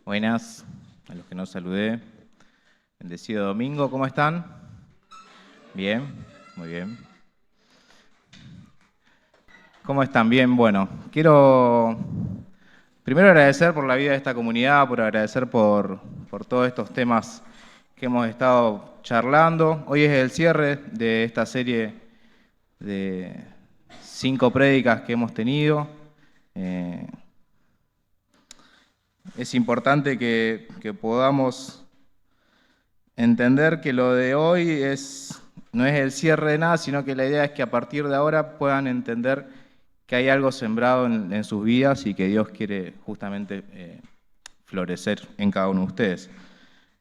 Buenas, a los que no saludé. Bendecido domingo, ¿cómo están? Bien, muy bien. ¿Cómo están? Bien, bueno. Quiero primero agradecer por la vida de esta comunidad, por agradecer por todos estos temas que hemos estado charlando. Hoy es el cierre de esta serie de 5 prédicas que hemos tenido. Es importante que podamos entender que lo de hoy no es el cierre de nada, sino que la idea es que a partir de ahora puedan entender que hay algo sembrado en sus vidas y que Dios quiere justamente florecer en cada uno de ustedes.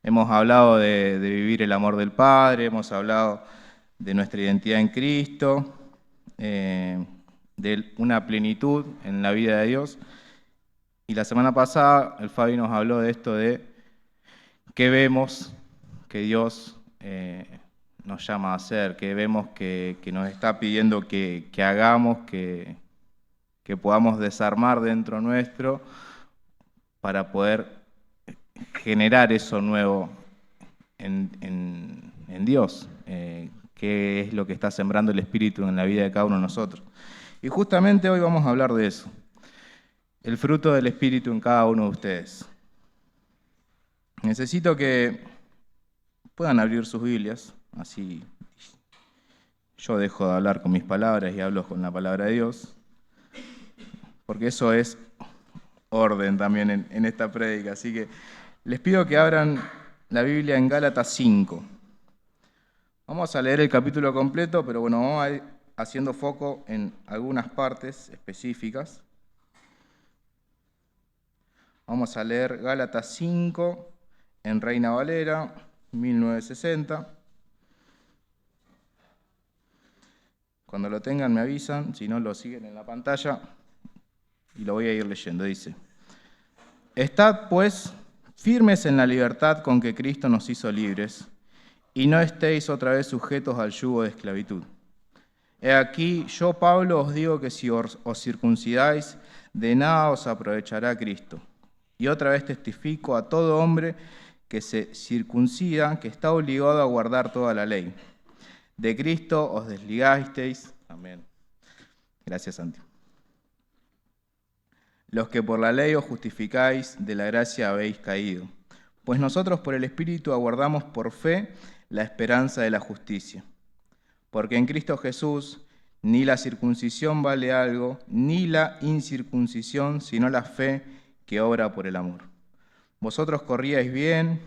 Hemos hablado de vivir el amor del Padre, hemos hablado de nuestra identidad en Cristo, de una plenitud en la vida de Dios. Y la semana pasada el Fabi nos habló de esto de qué vemos que Dios nos llama a hacer, que vemos que nos está pidiendo que hagamos, que podamos desarmar dentro nuestro para poder generar eso nuevo en Dios, que es lo que está sembrando el Espíritu en la vida de cada uno de nosotros. Y justamente hoy vamos a hablar de eso, el fruto del Espíritu en cada uno de ustedes. Necesito que puedan abrir sus Biblias, así yo dejo de hablar con mis palabras y hablo con la palabra de Dios, porque eso es orden también en esta prédica. Así que les pido que abran la Biblia en Gálatas 5. Vamos a leer el capítulo completo, pero bueno, vamos a ir haciendo foco en algunas partes específicas. Vamos a leer Gálatas 5 en Reina Valera, 1960. Cuando lo tengan me avisan, si no lo siguen en la pantalla y lo voy a ir leyendo. Dice: Estad pues firmes en la libertad con que Cristo nos hizo libres, y no estéis otra vez sujetos al yugo de esclavitud. He aquí, yo Pablo os digo que si os circuncidáis, de nada os aprovechará Cristo. Y otra vez testifico a todo hombre que se circuncida, que está obligado a guardar toda la ley. De Cristo os desligasteis. Amén. Gracias, Santi. Los que por la ley os justificáis, de la gracia habéis caído. Pues nosotros por el Espíritu aguardamos por fe la esperanza de la justicia. Porque en Cristo Jesús ni la circuncisión vale algo, ni la incircuncisión, sino la fe que obra por el amor. Vosotros corríais bien.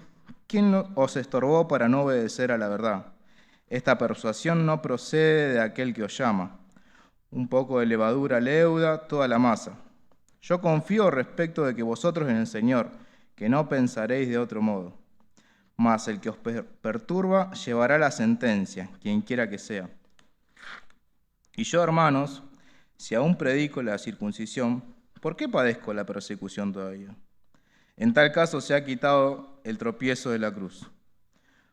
¿Quién os estorbó para no obedecer a la verdad? Esta persuasión no procede de aquel que os llama. Un poco de levadura leuda toda la masa. Yo confío respecto de que vosotros en el Señor, que no pensaréis de otro modo. Mas el que os perturba llevará la sentencia, quien quiera que sea. Y yo, hermanos, si aún predico la circuncisión, ¿por qué padezco la persecución todavía? En tal caso se ha quitado el tropiezo de la cruz.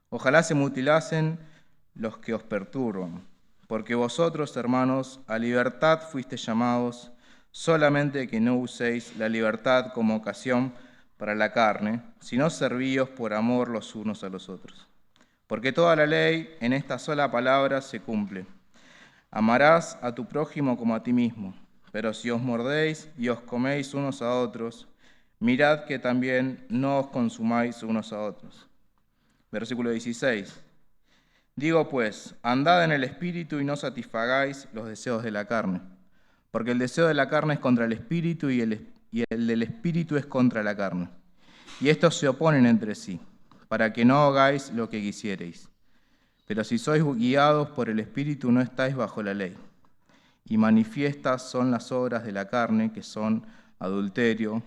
Ojalá se mutilasen los que os perturban, porque vosotros, hermanos, a libertad fuisteis llamados, solamente que no uséis la libertad como ocasión para la carne, sino servíos por amor los unos a los otros. Porque toda la ley en esta sola palabra se cumple. Amarás a tu prójimo como a ti mismo. Pero si os mordéis y os coméis unos a otros, mirad que también no os consumáis unos a otros. Versículo 16. Digo pues, andad en el Espíritu y no satisfagáis los deseos de la carne. Porque el deseo de la carne es contra el Espíritu y el del Espíritu es contra la carne. Y estos se oponen entre sí, para que no hagáis lo que quisierais. Pero si sois guiados por el Espíritu, no estáis bajo la ley. Y manifiestas son las obras de la carne, que son adulterio,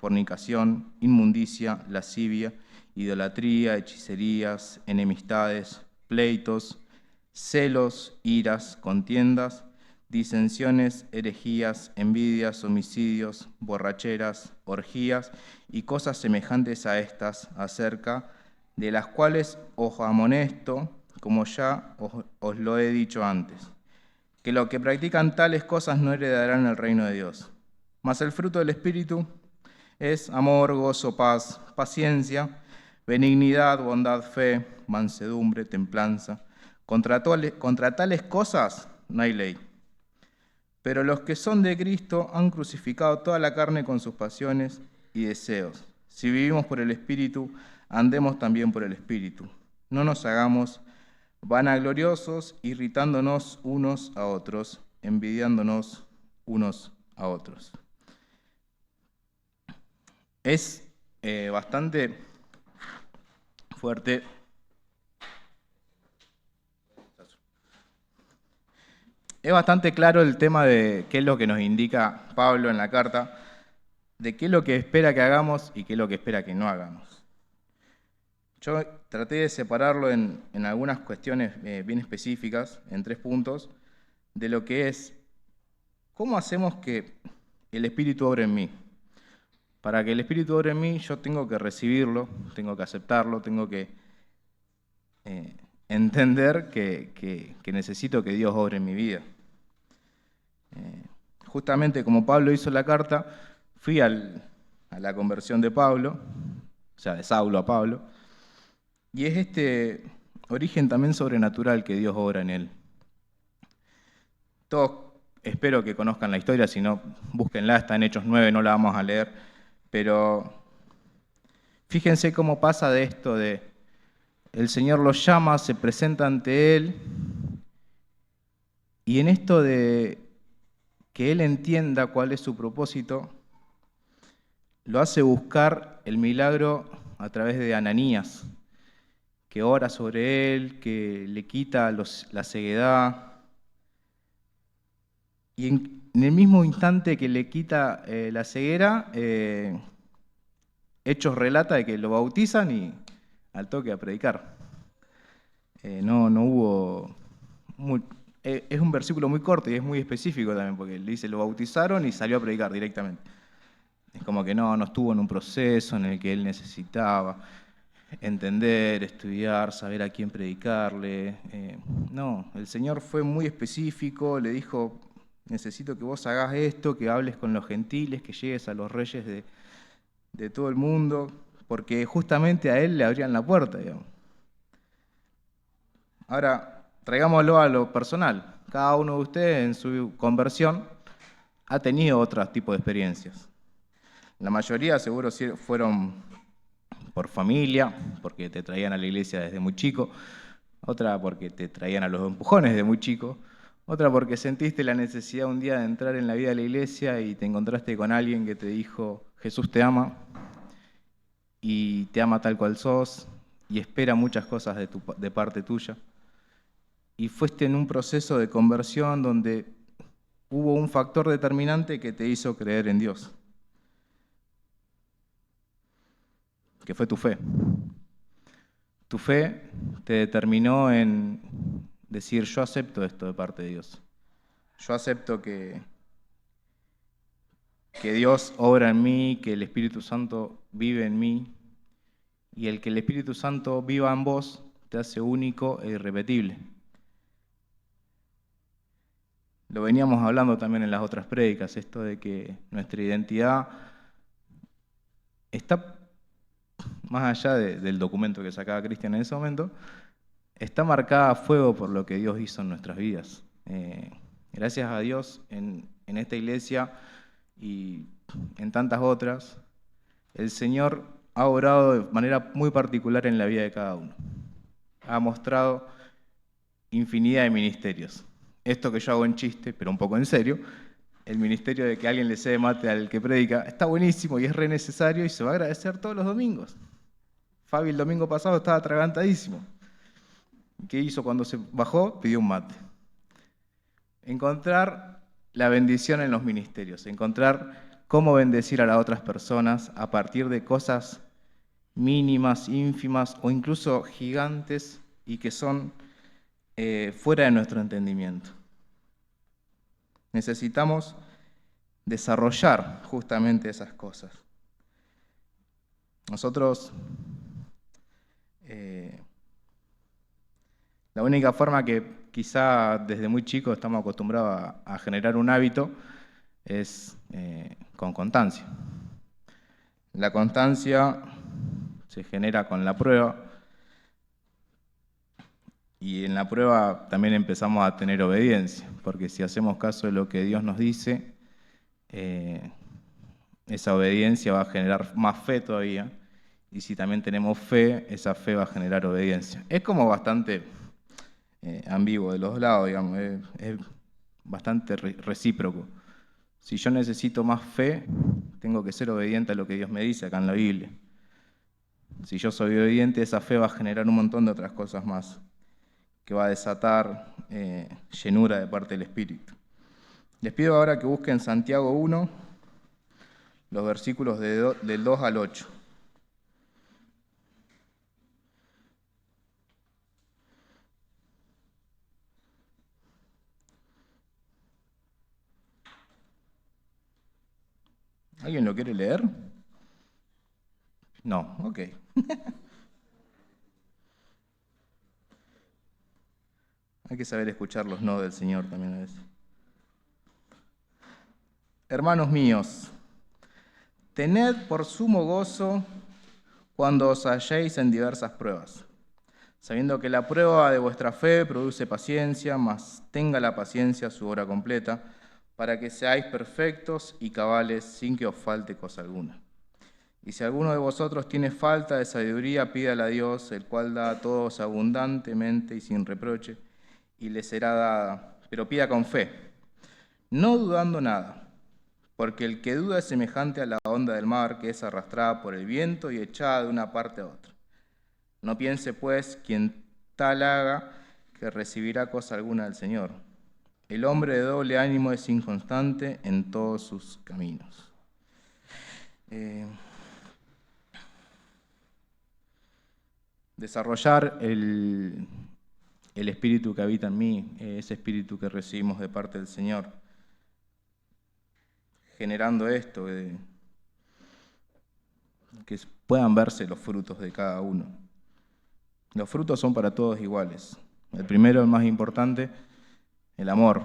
fornicación, inmundicia, lascivia, idolatría, hechicerías, enemistades, pleitos, celos, iras, contiendas, disensiones, herejías, envidias, homicidios, borracheras, orgías y cosas semejantes a estas, acerca de las cuales os amonesto, como ya os lo he dicho antes, que los que practican tales cosas no heredarán el reino de Dios. Mas el fruto del Espíritu es amor, gozo, paz, paciencia, benignidad, bondad, fe, mansedumbre, templanza. Contra tales cosas no hay ley. Pero los que son de Cristo han crucificado toda la carne con sus pasiones y deseos. Si vivimos por el Espíritu, andemos también por el Espíritu. No nos hagamos vanagloriosos, irritándonos unos a otros, envidiándonos unos a otros. Es bastante fuerte. Es bastante claro el tema de qué es lo que nos indica Pablo en la carta, de qué es lo que espera que hagamos y qué es lo que espera que no hagamos. Yo traté de separarlo en algunas cuestiones bien específicas, en 3 puntos, de lo que es cómo hacemos que el Espíritu obre en mí. Para que el Espíritu obre en mí, yo tengo que recibirlo, tengo que aceptarlo, tengo que entender que necesito que Dios obre en mi vida. Justamente como Pablo hizo la carta, fui a la conversión de Pablo, o sea, de Saulo a Pablo, y es este origen también sobrenatural que Dios obra en él. Todos espero que conozcan la historia, si no, búsquenla, está en Hechos 9, no la vamos a leer, pero fíjense cómo pasa de esto de el Señor los llama, se presenta ante Él, y en esto de que Él entienda cuál es su propósito, lo hace buscar el milagro a través de Ananías, que ora sobre él, que le quita la ceguedad. Y en el mismo instante que le quita la ceguera, Hechos relata de que lo bautizan y al toque a predicar. No hubo... es un versículo muy corto y es muy específico también, porque le dice, lo bautizaron y salió a predicar directamente. Es como que no estuvo en un proceso en el que él necesitaba entender, estudiar, saber a quién predicarle. No, el Señor fue muy específico, le dijo, necesito que vos hagas esto, que hables con los gentiles, que llegues a los reyes de todo el mundo, porque justamente a él le abrían la puerta, digamos. Ahora, traigámoslo a lo personal. Cada uno de ustedes en su conversión ha tenido otro tipo de experiencias. La mayoría seguro fueron por familia, porque te traían a la iglesia desde muy chico, otra porque te traían a los empujones desde muy chico, otra porque sentiste la necesidad un día de entrar en la vida de la iglesia y te encontraste con alguien que te dijo, Jesús te ama y te ama tal cual sos y espera muchas cosas de parte tuya. Y fuiste en un proceso de conversión donde hubo un factor determinante que te hizo creer en Dios, que fue tu fe. Tu fe te determinó en decir, yo acepto esto de parte de Dios. Yo acepto que Dios obra en mí, que el Espíritu Santo vive en mí, y el que el Espíritu Santo viva en vos te hace único e irrepetible. Lo veníamos hablando también en las otras prédicas, esto de que nuestra identidad está más allá del documento que sacaba Cristian en ese momento, está marcada a fuego por lo que Dios hizo en nuestras vidas. Gracias a Dios, en esta iglesia y en tantas otras, el Señor ha obrado de manera muy particular en la vida de cada uno. Ha mostrado infinidad de ministerios. Esto que yo hago en chiste, pero un poco en serio, el ministerio de que alguien le cede mate al que predica, está buenísimo y es re necesario y se va a agradecer todos los domingos. Fabi el domingo pasado estaba atragantadísimo. ¿Qué hizo cuando se bajó? Pidió un mate. Encontrar la bendición en los ministerios, encontrar cómo bendecir a las otras personas a partir de cosas mínimas, ínfimas o incluso gigantes y que son fuera de nuestro entendimiento. Necesitamos desarrollar justamente esas cosas. Nosotros, la única forma que quizá desde muy chicos estamos acostumbrados a generar un hábito es con constancia. La constancia se genera con la prueba, y en la prueba también empezamos a tener obediencia, porque si hacemos caso de lo que Dios nos dice, esa obediencia va a generar más fe todavía, y si también tenemos fe, esa fe va a generar obediencia. Es como bastante ambiguo de los dos lados, digamos, es bastante recíproco. Si yo necesito más fe, tengo que ser obediente a lo que Dios me dice acá en la Biblia. Si yo soy obediente, esa fe va a generar un montón de otras cosas más, que va a desatar llenura de parte del Espíritu. Les pido ahora que busquen Santiago 1, los versículos del 2 al 8. ¿Alguien lo quiere leer? No, ok. Hay que saber escuchar los no del Señor también a veces. Hermanos míos, tened por sumo gozo cuando os halléis en diversas pruebas, sabiendo que la prueba de vuestra fe produce paciencia, mas tenga la paciencia su obra completa, para que seáis perfectos y cabales sin que os falte cosa alguna. Y si alguno de vosotros tiene falta de sabiduría, pídala a Dios, el cual da a todos abundantemente y sin reproche, y le será dada, pero pida con fe, no dudando nada, porque el que duda es semejante a la onda del mar, que es arrastrada por el viento y echada de una parte a otra. No piense, pues, quien tal haga, que recibirá cosa alguna del Señor. El hombre de doble ánimo es inconstante en todos sus caminos. Desarrollar el espíritu que habita en mí, ese espíritu que recibimos de parte del Señor, generando esto, que puedan verse los frutos de cada uno. Los frutos son para todos iguales. El primero, el más importante, el amor.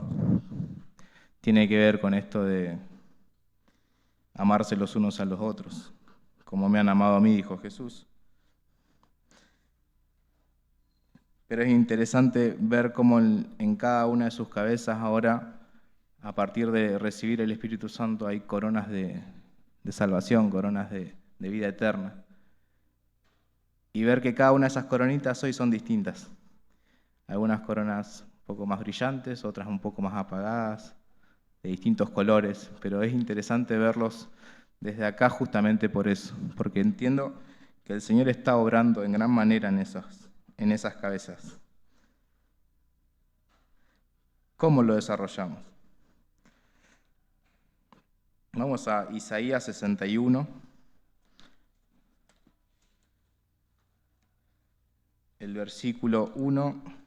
Tiene que ver con esto de amarse los unos a los otros, como me han amado a mí, dijo Jesús. Pero es interesante ver cómo en cada una de sus cabezas ahora, a partir de recibir el Espíritu Santo, hay coronas de salvación, coronas de vida eterna. Y ver que cada una de esas coronitas hoy son distintas. Algunas coronas un poco más brillantes, otras un poco más apagadas, de distintos colores, pero es interesante verlos desde acá justamente por eso, porque entiendo que el Señor está obrando en gran manera en esas cabezas. ¿Cómo lo desarrollamos? Vamos a Isaías 61. El versículo 1.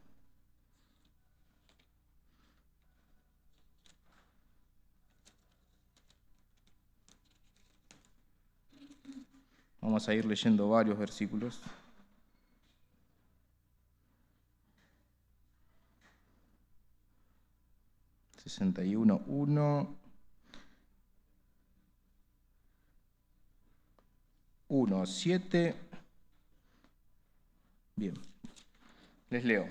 Vamos a ir leyendo varios versículos. (61, 1). 1, 7. Bien, les leo.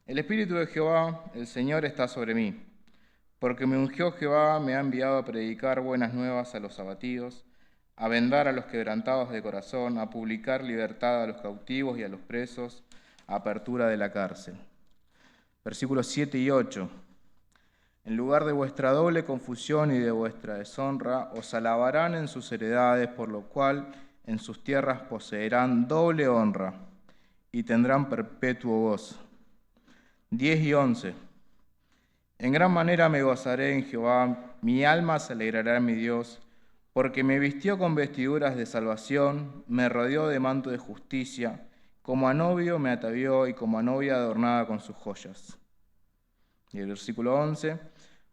El Espíritu de Jehová, el Señor, está sobre mí, porque me ungió Jehová, me ha enviado a predicar buenas nuevas a los abatidos, a vendar a los quebrantados de corazón, a publicar libertad a los cautivos y a los presos, apertura de la cárcel. Versículos 7 y 8. En lugar de vuestra doble confusión y de vuestra deshonra, os alabarán en sus heredades, por lo cual en sus tierras poseerán doble honra y tendrán perpetuo gozo. 10 y 11. En gran manera me gozaré en Jehová, mi alma se alegrará en mi Dios, porque me vistió con vestiduras de salvación, me rodeó de manto de justicia, como a novio me atavió y como a novia adornada con sus joyas. Y el versículo 11,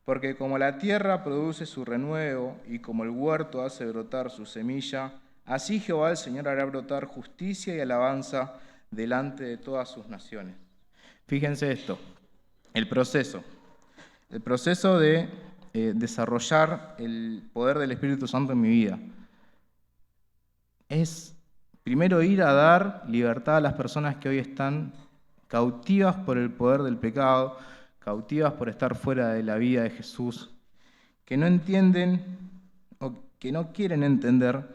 porque como la tierra produce su renuevo y como el huerto hace brotar su semilla, así Jehová el Señor hará brotar justicia y alabanza delante de todas sus naciones. Fíjense esto, el proceso de desarrollar el poder del Espíritu Santo en mi vida. es primero ir a dar libertad a las personas que hoy están cautivas por el poder del pecado, cautivas por estar fuera de la vida de Jesús, que no entienden o que no quieren entender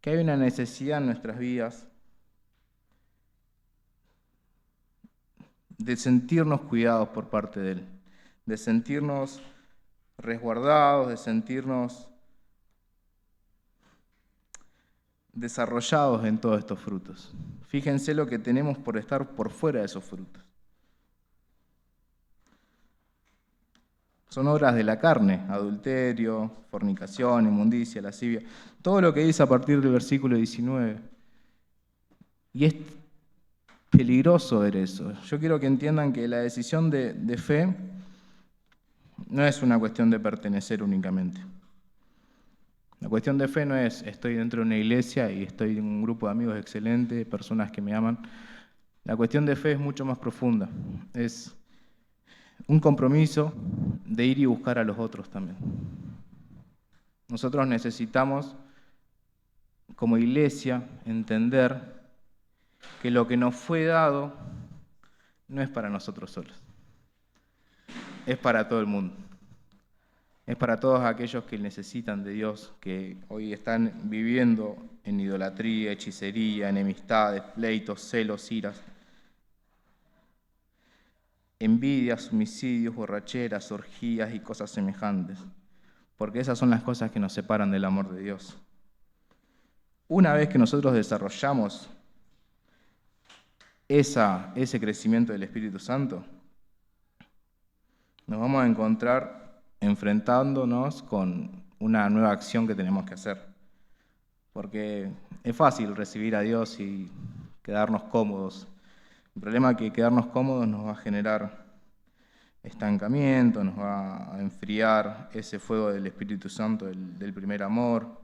que hay una necesidad en nuestras vidas de sentirnos cuidados por parte de Él, de sentirnos resguardados, de sentirnos desarrollados en todos estos frutos. Fíjense lo que tenemos por estar por fuera de esos frutos. Son obras de la carne: adulterio, fornicación, inmundicia, lascivia, todo lo que dice a partir del versículo 19. Y es peligroso ver eso. Yo quiero que entiendan que la decisión de fe no es una cuestión de pertenecer únicamente. La cuestión de fe no es estoy dentro de una iglesia y estoy en un grupo de amigos excelentes, personas que me aman. La cuestión de fe es mucho más profunda. Es un compromiso de ir y buscar a los otros también. Nosotros necesitamos, como iglesia, entender que lo que nos fue dado no es para nosotros solos, es para todo el mundo. Es para todos aquellos que necesitan de Dios, que hoy están viviendo en idolatría, hechicería, enemistades, pleitos, celos, iras, envidias, homicidios, borracheras, orgías y cosas semejantes, porque esas son las cosas que nos separan del amor de Dios. Una vez que nosotros desarrollamos ese crecimiento del Espíritu Santo, nos vamos a encontrar enfrentándonos con una nueva acción que tenemos que hacer. Porque es fácil recibir a Dios y quedarnos cómodos. El problema es que quedarnos cómodos nos va a generar estancamiento, nos va a enfriar ese fuego del Espíritu Santo, del primer amor.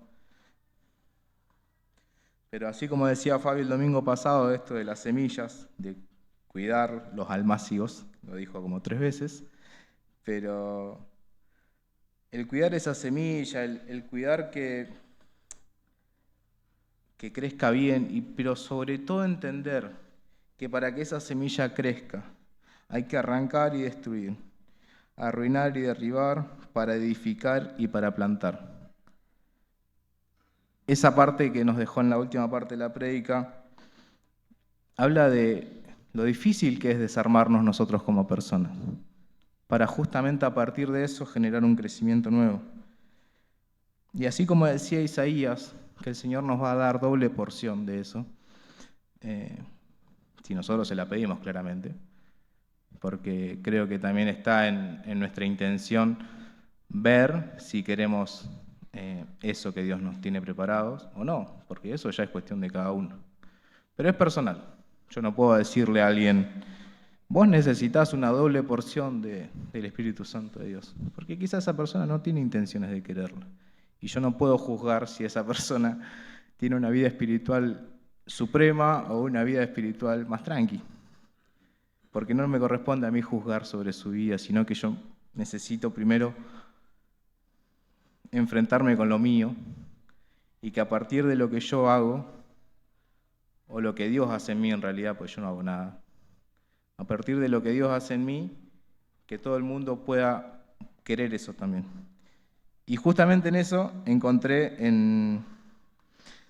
Pero así como decía Fabi el domingo pasado, esto de las semillas, de cuidar los almácigos, lo dijo como 3 veces, pero el cuidar esa semilla, el cuidar que crezca bien, pero sobre todo entender que para que esa semilla crezca hay que arrancar y destruir, arruinar y derribar, para edificar y para plantar. Esa parte que nos dejó en la última parte de la prédica habla de lo difícil que es desarmarnos nosotros como personas, para justamente a partir de eso generar un crecimiento nuevo. Y así como decía Isaías, que el Señor nos va a dar doble porción de eso, si nosotros se la pedimos claramente, porque creo que también está en nuestra intención ver si queremos eso que Dios nos tiene preparados o no, porque eso ya es cuestión de cada uno. Pero es personal. Yo no puedo decirle a alguien: vos necesitas una doble porción del Espíritu Santo de Dios, porque quizás esa persona no tiene intenciones de quererlo. Y yo no puedo juzgar si esa persona tiene una vida espiritual suprema o una vida espiritual más tranqui, porque no me corresponde a mí juzgar sobre su vida, sino que yo necesito primero enfrentarme con lo mío y que a partir de lo que yo hago, o lo que Dios hace en mí en realidad, pues yo no hago nada, a partir de lo que Dios hace en mí, que todo el mundo pueda querer eso también. Y justamente en eso encontré en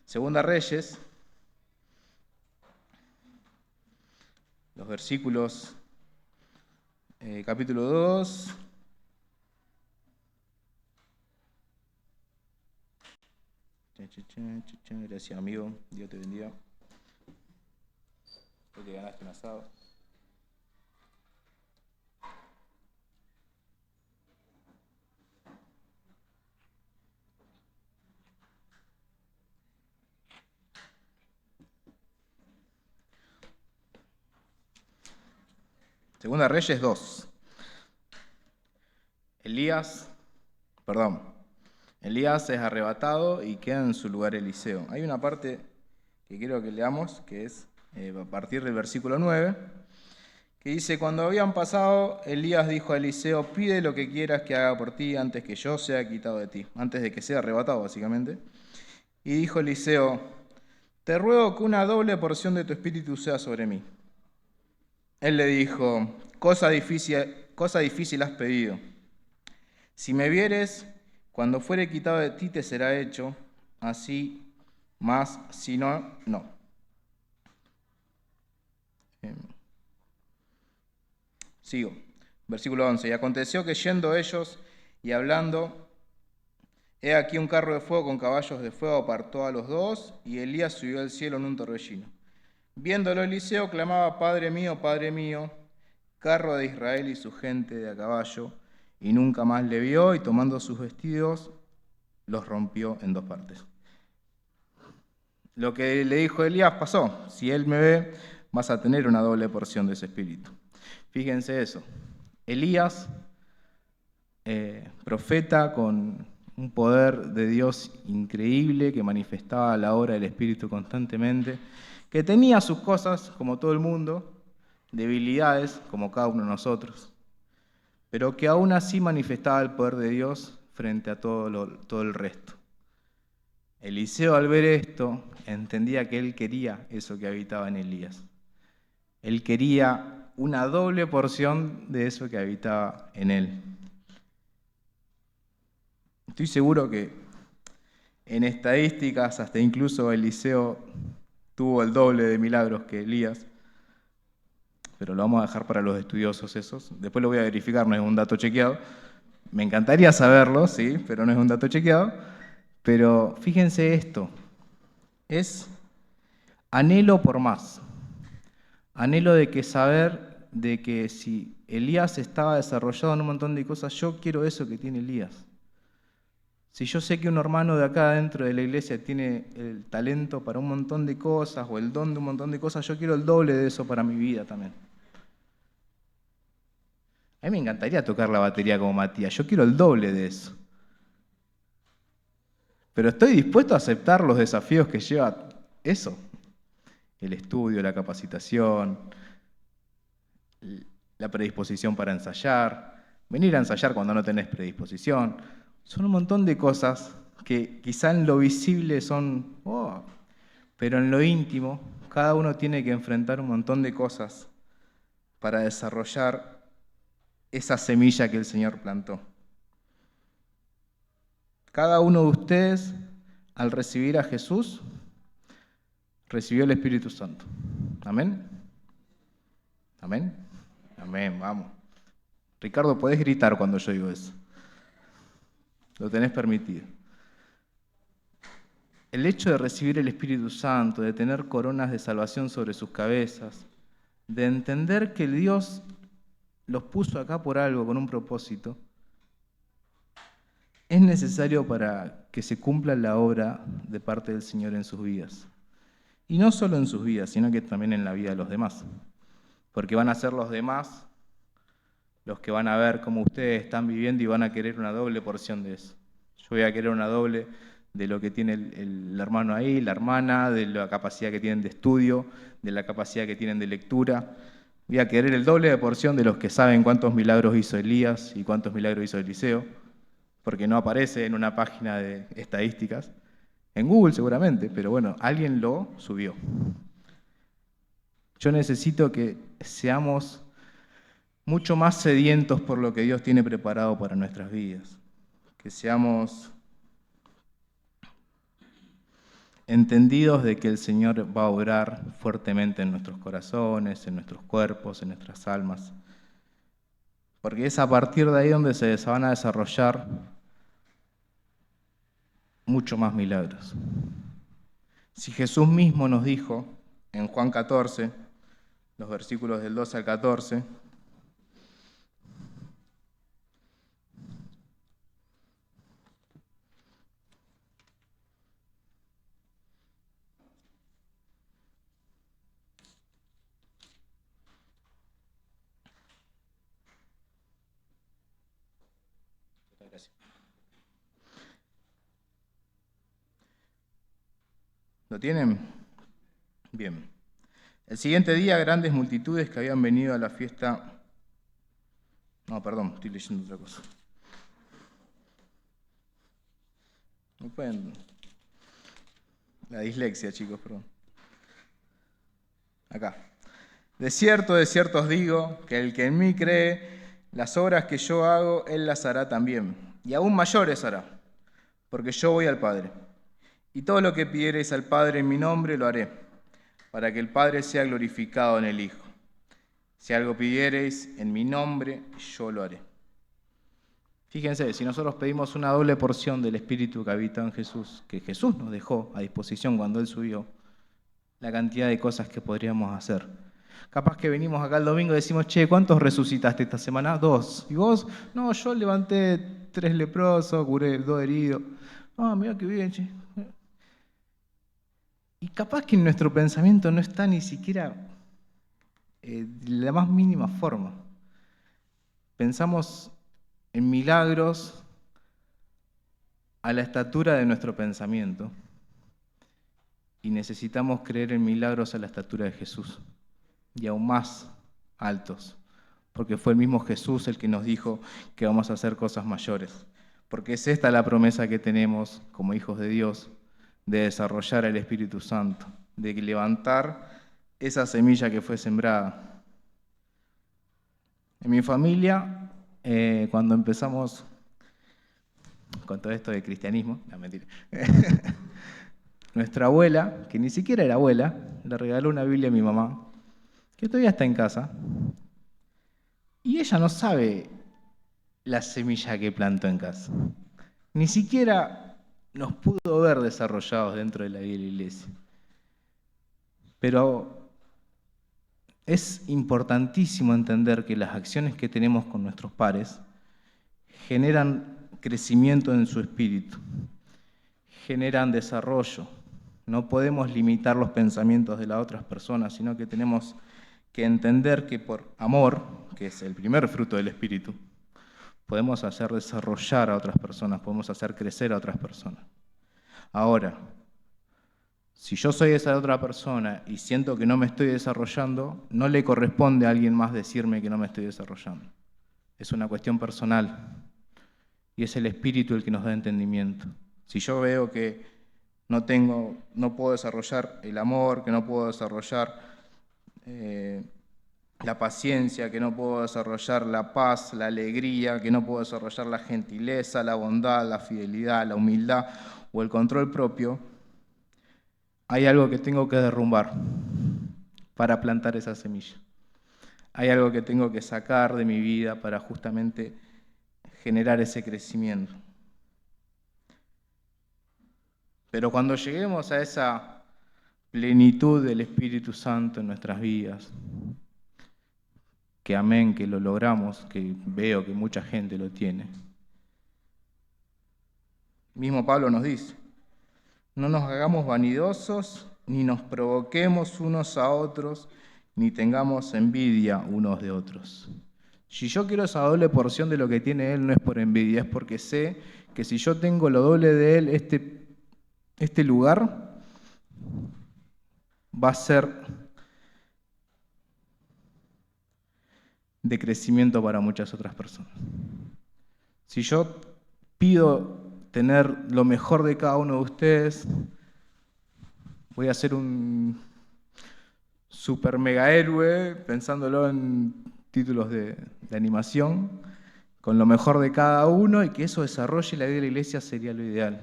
Segunda Reyes, los versículos, capítulo 2, gracias amigo, Dios te bendiga, hoy te ganaste un asado. Segunda Reyes 2. Elías es arrebatado y queda en su lugar Eliseo. Hay una parte que quiero que leamos, que es a partir del versículo 9, que dice: cuando habían pasado, Elías dijo a Eliseo: pide lo que quieras que haga por ti antes que yo sea quitado de ti, antes de que sea arrebatado básicamente. Y dijo Eliseo: te ruego que una doble porción de tu espíritu sea sobre mí. Él le dijo, cosa difícil has pedido. Si me vieres, cuando fuere quitado de ti te será hecho, así, mas si no, no. Sigo. Versículo 11. Y aconteció que yendo ellos y hablando, he aquí un carro de fuego con caballos de fuego apartó a los dos, y Elías subió al cielo en un torbellino. Viéndolo Eliseo, clamaba, Padre mío, carro de Israel y su gente de a caballo, y nunca más le vio, y tomando sus vestidos, los rompió en dos partes. Lo que le dijo Elías pasó. Si él me ve, vas a tener una doble porción de ese espíritu. Fíjense eso. Elías, profeta con un poder de Dios increíble que manifestaba la obra del Espíritu constantemente, que tenía sus cosas, como todo el mundo, debilidades, como cada uno de nosotros, pero que aún así manifestaba el poder de Dios frente a todo el resto. Eliseo, al ver esto, entendía que él quería eso que habitaba en Elías. Él quería una doble porción de eso que habitaba en él. Estoy seguro que en estadísticas hasta incluso Eliseo tuvo el doble de milagros que Elías, pero lo vamos a dejar para los estudiosos esos. Después lo voy a verificar, no es un dato chequeado. Me encantaría saberlo, sí, pero no es un dato chequeado. Pero fíjense esto, es anhelo por más. Anhelo de que saber de que si Elías estaba desarrollado en un montón de cosas, yo quiero eso que tiene Elías. Si yo sé que un hermano de acá dentro de la iglesia tiene el talento para un montón de cosas o el don de un montón de cosas, yo quiero el doble de eso para mi vida también. A mí me encantaría tocar la batería como Matías, yo quiero el doble de eso. Pero estoy dispuesto a aceptar los desafíos que lleva eso. El estudio, la capacitación, la predisposición para ensayar, venir a ensayar cuando no tenés predisposición. Son un montón de cosas que quizá en lo visible son, pero en lo íntimo cada uno tiene que enfrentar un montón de cosas para desarrollar esa semilla que el Señor plantó. Cada uno de ustedes, al recibir a Jesús, recibió el Espíritu Santo. ¿Amén? ¿Amén? Amén, vamos. Ricardo, podés gritar cuando yo digo eso. Lo tenés permitido. El hecho de recibir el Espíritu Santo, de tener coronas de salvación sobre sus cabezas, de entender que Dios los puso acá por algo, con un propósito, es necesario para que se cumpla la obra de parte del Señor en sus vidas. Y no solo en sus vidas, sino que también en la vida de los demás. Porque van a ser los demás los que van a ver cómo ustedes están viviendo y van a querer una doble porción de eso. Yo voy a querer una doble de lo que tiene el hermano ahí, la hermana, de la capacidad que tienen de estudio, de la capacidad que tienen de lectura. Voy a querer el doble de porción de los que saben cuántos milagros hizo Elías y cuántos milagros hizo Eliseo, porque no aparece en una página de estadísticas, en Google seguramente, pero bueno, alguien lo subió. Yo necesito que seamos mucho más sedientos por lo que Dios tiene preparado para nuestras vidas, que seamos entendidos de que el Señor va a obrar fuertemente en nuestros corazones, en nuestros cuerpos, en nuestras almas, porque es a partir de ahí donde se van a desarrollar mucho más milagros. Si Jesús mismo nos dijo en Juan 14, los versículos del 12 al 14, ¿lo tienen? Bien. El siguiente día, grandes multitudes que habían venido a la fiesta... No, perdón, estoy leyendo otra cosa. No pueden... La dislexia, chicos, perdón. acá. De cierto os digo, que el que en mí cree, las obras que yo hago, él las hará también, y aún mayores hará, porque yo voy al Padre. Y todo lo que pidiereis al Padre en mi nombre, lo haré, para que el Padre sea glorificado en el Hijo. Si algo pidiereis en mi nombre, yo lo haré. Fíjense, si nosotros pedimos una doble porción del Espíritu que habita en Jesús, que Jesús nos dejó a disposición cuando Él subió, la cantidad de cosas que podríamos hacer. Capaz que venimos acá el domingo y decimos, che, ¿cuántos resucitaste esta semana? 2. ¿Y vos? No, yo levanté 3 leprosos, curé 2 heridos. Ah, mira qué bien, che. Y capaz que en nuestro pensamiento no está ni siquiera de la más mínima forma. Pensamos en milagros a la estatura de nuestro pensamiento y necesitamos creer en milagros a la estatura de Jesús y aún más altos, porque fue el mismo Jesús el que nos dijo que vamos a hacer cosas mayores, porque es esta la promesa que tenemos como hijos de Dios, de desarrollar el Espíritu Santo, de levantar esa semilla que fue sembrada. En mi familia, cuando empezamos con todo esto de cristianismo, no, mentira, nuestra abuela, que ni siquiera era abuela, le regaló una Biblia a mi mamá, que todavía está en casa, y ella no sabe la semilla que plantó en casa. Ni siquiera nos pudo ver desarrollados dentro de la vida de la iglesia. Pero es importantísimo entender que las acciones que tenemos con nuestros pares generan crecimiento en su espíritu, generan desarrollo. No podemos limitar los pensamientos de las otras personas, sino que tenemos que entender que por amor, que es el primer fruto del Espíritu, podemos hacer desarrollar a otras personas, podemos hacer crecer a otras personas. Ahora, si yo soy esa otra persona y siento que no me estoy desarrollando, no le corresponde a alguien más decirme que no me estoy desarrollando. Es una cuestión personal y es el Espíritu el que nos da entendimiento. Si yo veo que no puedo desarrollar el amor, que no puedo desarrollar la paciencia, que no puedo desarrollar la paz, la alegría, que no puedo desarrollar la gentileza, la bondad, la fidelidad, la humildad o el control propio, hay algo que tengo que derrumbar para plantar esa semilla. Hay algo que tengo que sacar de mi vida para justamente generar ese crecimiento. Pero cuando lleguemos a esa plenitud del Espíritu Santo en nuestras vidas, que amén, que lo logramos, que veo que mucha gente lo tiene. Mismo Pablo nos dice, no nos hagamos vanidosos, ni nos provoquemos unos a otros, ni tengamos envidia unos de otros. Si yo quiero esa doble porción de lo que tiene él, no es por envidia, es porque sé que si yo tengo lo doble de él, este lugar va a ser de crecimiento para muchas otras personas. Si yo pido tener lo mejor de cada uno de ustedes, voy a ser un super mega héroe, pensándolo en títulos de animación, con lo mejor de cada uno y que eso desarrolle la vida de la iglesia sería lo ideal.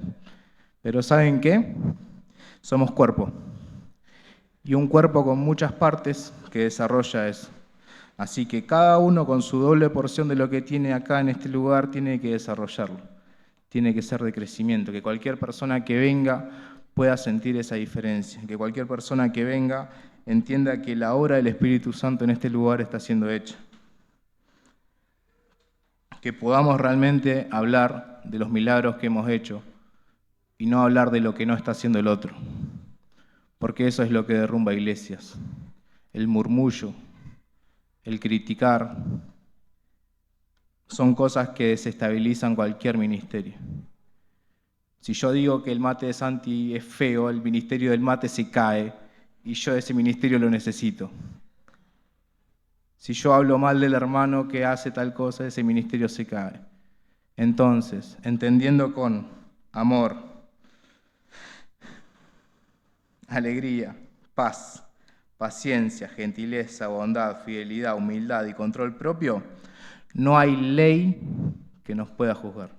Pero ¿saben qué? Somos cuerpo. Y un cuerpo con muchas partes que desarrolla eso. Así que cada uno con su doble porción de lo que tiene acá en este lugar tiene que desarrollarlo. Tiene que ser de crecimiento, que cualquier persona que venga pueda sentir esa diferencia, que cualquier persona que venga entienda que la obra del Espíritu Santo en este lugar está siendo hecha. Que podamos realmente hablar de los milagros que hemos hecho y no hablar de lo que no está haciendo el otro. Porque eso es lo que derrumba iglesias. El murmullo, el criticar, son cosas que desestabilizan cualquier ministerio. Si yo digo que el mate de Santi es feo, el ministerio del mate se cae y yo ese ministerio lo necesito. Si yo hablo mal del hermano que hace tal cosa, ese ministerio se cae. Entonces, entendiendo con amor, alegría, paz, paciencia, gentileza, bondad, fidelidad, humildad y control propio, no hay ley que nos pueda juzgar.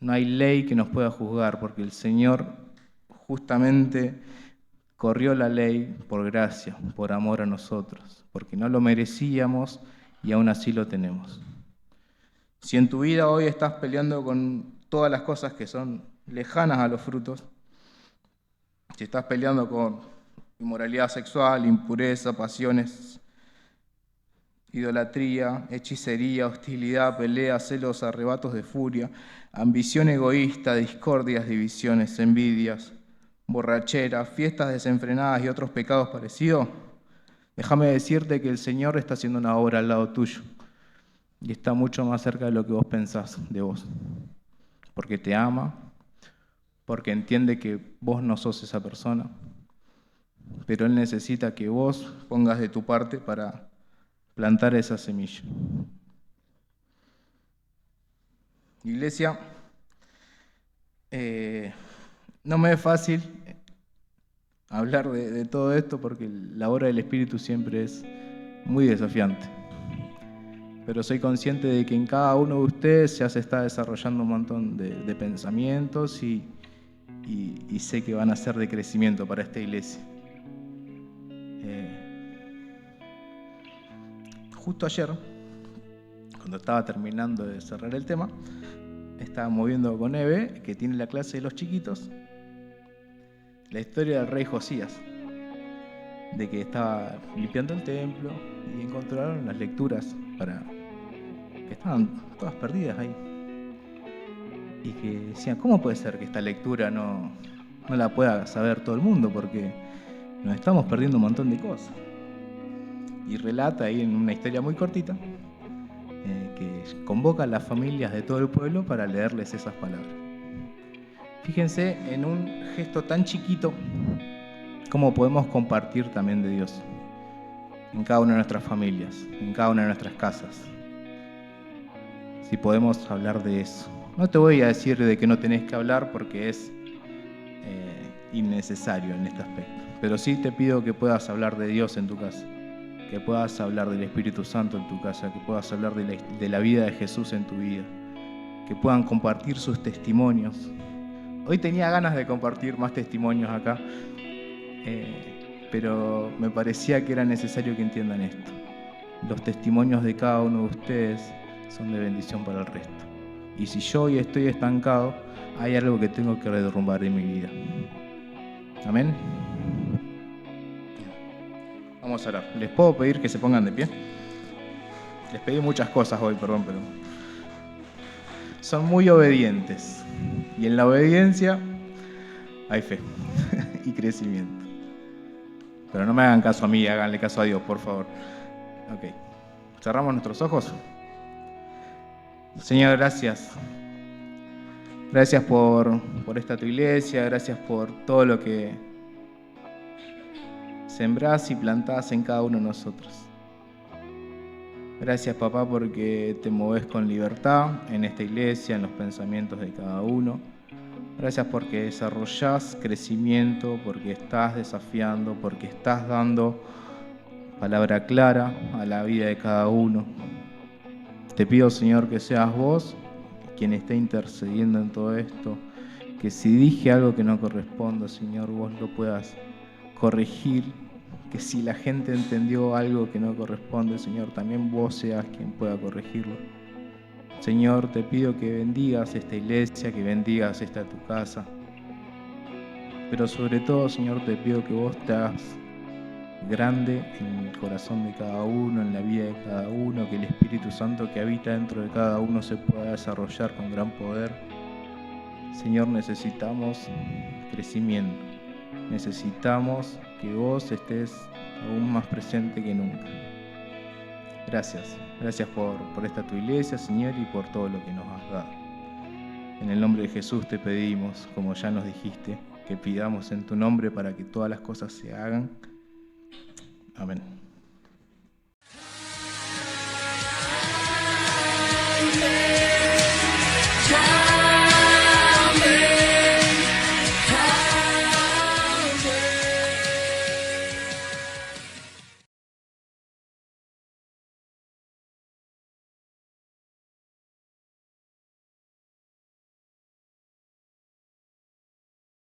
No hay ley que nos pueda juzgar, porque el Señor justamente corrió la ley por gracia, por amor a nosotros, porque no lo merecíamos y aún así lo tenemos. Si en tu vida hoy estás peleando con todas las cosas que son lejanas a los frutos, si estás peleando con inmoralidad sexual, impureza, pasiones, idolatría, hechicería, hostilidad, pelea, celos, arrebatos de furia, ambición egoísta, discordias, divisiones, envidias, borracheras, fiestas desenfrenadas y otros pecados parecidos, déjame decirte que el Señor está haciendo una obra al lado tuyo y está mucho más cerca de lo que vos pensás de vos, porque te ama, porque entiende que vos no sos esa persona, pero Él necesita que vos pongas de tu parte para plantar esa semilla. Iglesia, no me es fácil hablar de todo esto porque la obra del Espíritu siempre es muy desafiante. Pero soy consciente de que en cada uno de ustedes ya se está desarrollando un montón de pensamientos y sé que van a ser de crecimiento para esta iglesia. Justo ayer, cuando estaba terminando de cerrar el tema, estábamos viendo con Eve, que tiene la clase de los chiquitos, la historia del rey Josías, de que estaba limpiando el templo y encontraron las lecturas que estaban todas perdidas ahí. Y que decían, ¿cómo puede ser que esta lectura no la pueda saber todo el mundo? Porque nos estamos perdiendo un montón de cosas. Y relata ahí en una historia muy cortita que convoca a las familias de todo el pueblo para leerles esas palabras. Fíjense en un gesto tan chiquito cómo podemos compartir también de Dios en cada una de nuestras familias, en cada una de nuestras casas. Si podemos hablar de eso. No te voy a decir de que no tenés que hablar porque es innecesario en este aspecto, pero sí te pido que puedas hablar de Dios en tu casa, que puedas hablar del Espíritu Santo en tu casa, que puedas hablar de la vida de Jesús en tu vida, que puedan compartir sus testimonios. Hoy tenía ganas de compartir más testimonios acá, pero me parecía que era necesario que entiendan esto. Los testimonios de cada uno de ustedes son de bendición para el resto. Y si yo hoy estoy estancado, hay algo que tengo que derrumbar en mi vida. Amén. Vamos a orar. ¿Les puedo pedir que se pongan de pie? Les pedí muchas cosas hoy, perdón, pero son muy obedientes. Y en la obediencia hay fe y crecimiento. Pero no me hagan caso a mí, háganle caso a Dios, por favor. Ok. Cerramos nuestros ojos. Señor, gracias. Gracias por esta tu iglesia, gracias por todo lo que sembrás y plantás en cada uno de nosotros. Gracias, papá, porque te movés con libertad en esta iglesia, en los pensamientos de cada uno. Gracias porque desarrollás crecimiento, porque estás desafiando, porque estás dando palabra clara a la vida de cada uno. Te pido, Señor, que seas vos quien esté intercediendo en todo esto, que si dije algo que no corresponda, Señor, vos lo puedas corregir, que si la gente entendió algo que no corresponde, Señor, también vos seas quien pueda corregirlo. Señor, te pido que bendigas esta iglesia, que bendigas esta tu casa, pero sobre todo, Señor, te pido que vos te hagas grande en el corazón de cada uno, en la vida de cada uno, que el Espíritu Santo que habita dentro de cada uno se pueda desarrollar con gran poder. Señor, necesitamos crecimiento, necesitamos que vos estés aún más presente que nunca. Gracias por esta tu iglesia, Señor, y por todo lo que nos has dado. En el nombre de Jesús te pedimos, como ya nos dijiste, que pidamos en tu nombre para que todas las cosas se hagan. Amén.